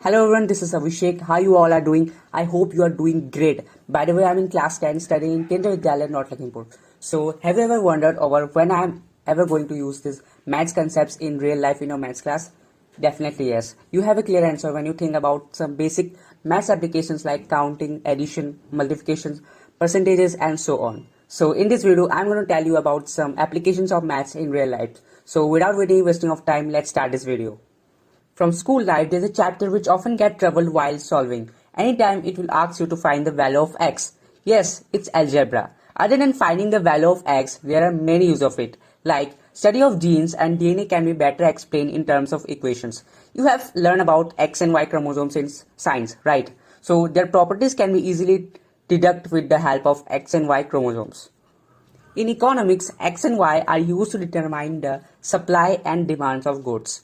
Hello everyone, this is Abhishek. How you all are doing? I hope you are doing great. By the way, I'm in class 10 studying in kendriya vidyalaya, North Lakhimpur. So, have you ever wondered over when I'm ever going to use these maths concepts in real life in your maths class? Definitely yes. You have a clear answer when you think about some basic maths applications like counting, addition, multiplications, percentages and so on. So, in this video, I'm going to tell you about some applications of maths in real life. So, without wasting of time, let's start this video. From school life, there's a chapter which often get trouble while solving. Anytime it will ask you to find the value of x. Yes, it's algebra. Other than finding the value of x, there are many uses of it. Like study of genes and DNA can be better explained in terms of equations. You have learned about X and Y chromosomes in science, right? So their properties can be easily deducted with the help of X and Y chromosomes. In economics, X and Y are used to determine the supply and demands of goods.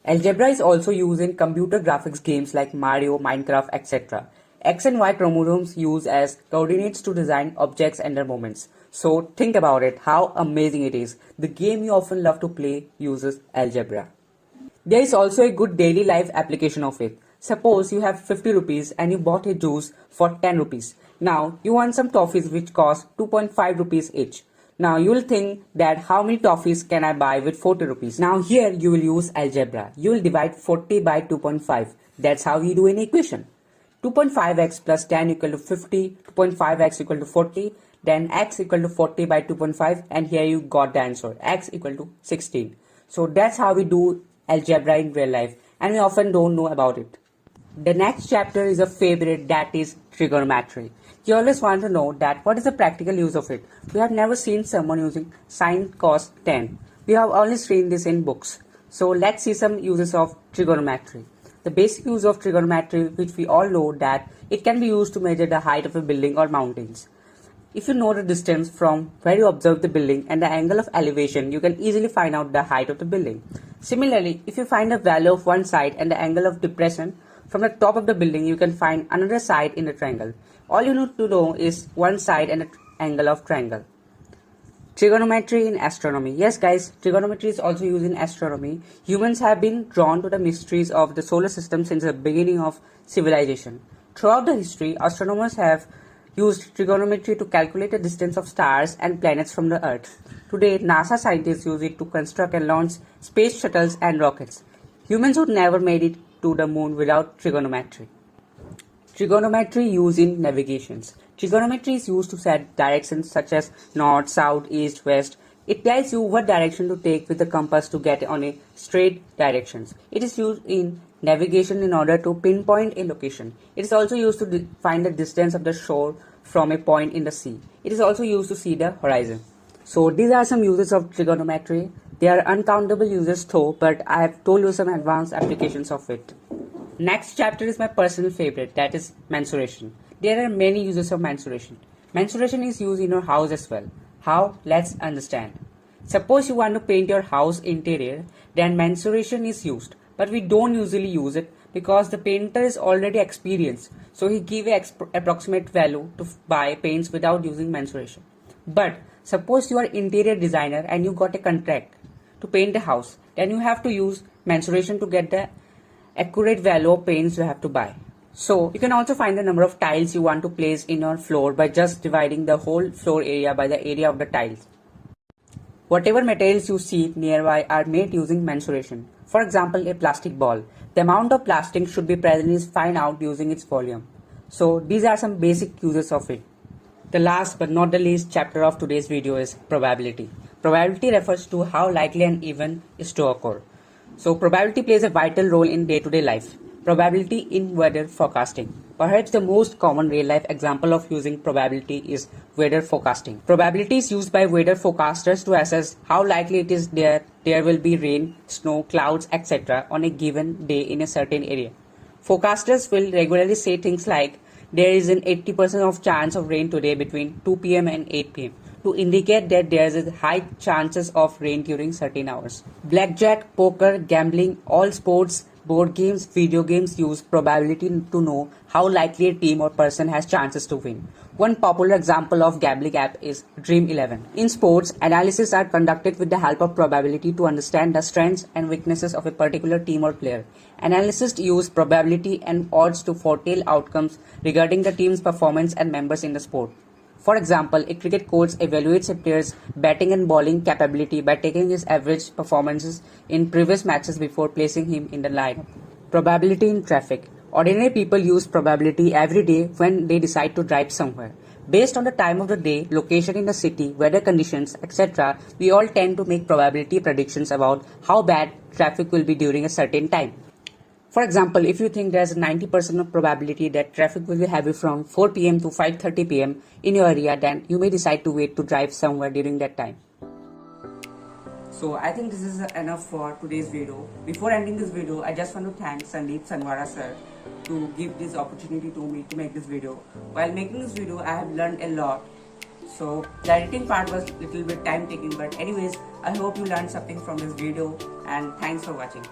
Algebra is also used in computer graphics games like Mario, Minecraft, etc. X and Y chromosomes used as coordinates to design objects and their movements. So think about it, how amazing it is. The game you often love to play uses algebra. There is also a good daily life application of it. Suppose you have 50 rupees and you bought a juice for 10 rupees. Now you want some toffees which cost 2.5 rupees each. Now you will think that how many toffees can I buy with 40 rupees? Now here you will use algebra. You will divide 40 by 2.5. That's how you do an equation. 2.5x plus 10 equal to 50, 2.5x equal to 40, then x equal to 40 by 2.5 and here you got the answer, x equal to 16. So that's how we do algebra in real life and we often don't know about it. The next chapter is a favorite, that is trigonometry. You always want to know that what is the practical use of it. We have never seen someone using sine cos tan. We have only seen this in books. So let's see some uses of trigonometry. The basic use of trigonometry, which we all know, that it can be used to measure the height of a building or mountains. If you know the distance from where you observe the building and the angle of elevation, you can easily find out the height of the building. Similarly, if you find the value of one side and the angle of depression from the top of the building, you can find another side in the triangle. All you need to know is one side and the angle of triangle. Trigonometry in astronomy. Yes guys, trigonometry is also used in astronomy. Humans have been drawn to the mysteries of the solar system since the beginning of civilization. Throughout the history, astronomers have used trigonometry to calculate the distance of stars and planets from the Earth. Today, NASA scientists use it to construct and launch space shuttles and rockets. Humans would never made it to the moon without trigonometry. Trigonometry used in navigations. Trigonometry is used to set directions such as north, south, east, west. It tells you what direction to take with the compass to get on a straight directions. It is used in navigation in order to pinpoint a location. It is also used to find the distance of the shore from a point in the sea. It is also used to see the horizon. So these are some uses of trigonometry. There are uncountable uses though, but I have told you some advanced applications of it. Next chapter is my personal favorite, that is mensuration. There are many uses of mensuration. Mensuration is used in your house as well. How? Let's understand. Suppose you want to paint your house interior, then mensuration is used. But we don't usually use it because the painter is already experienced. So he give an approximate value to buy paints without using mensuration. But suppose you are interior designer and you got a contract to paint a house, then you have to use mensuration to get the accurate value of paints you have to buy. So you can also find the number of tiles you want to place in your floor by just dividing the whole floor area by the area of the tiles. Whatever materials you see nearby are made using mensuration. For example, a plastic ball. The amount of plastic should be present is found out using its volume. So these are some basic uses of it. The last but not the least chapter of today's video is probability. Probability refers to how likely an event is to occur. So probability plays a vital role in day-to-day life. Probability in weather forecasting. Perhaps the most common real-life example of using probability is weather forecasting. Probability is used by weather forecasters to assess how likely it is there will be rain, snow, clouds, etc. on a given day in a certain area. Forecasters will regularly say things like, there is an 80% of chance of rain today between 2 p.m. and 8 p.m. to indicate that there is a high chances of rain during certain hours. Blackjack, poker, gambling, all sports Board games, video games use probability to know how likely a team or person has chances to win. One popular example of gambling app is Dream 11. In sports, analysis are conducted with the help of probability to understand the strengths and weaknesses of a particular team or player. Analysts use probability and odds to foretell outcomes regarding the team's performance and members in the sport. For example, a cricket coach evaluates a player's batting and bowling capability by taking his average performances in previous matches before placing him in the lineup. Probability in traffic. Ordinary people use probability every day when they decide to drive somewhere. Based on the time of the day, location in the city, weather conditions, etc., we all tend to make probability predictions about how bad traffic will be during a certain time. For example, if you think there's a 90% of probability that traffic will be heavy from 4 pm to 5:30 pm in your area, then you may decide to wait to drive somewhere during that time. So I think this is enough for today's video. Before ending this video, I just want to thank Sandeep Sanwara sir to give this opportunity to me to make this video. While making this video, I have learned a lot. So the editing part was a little bit time taking, but anyways, I hope you learned something from this video, and thanks for watching.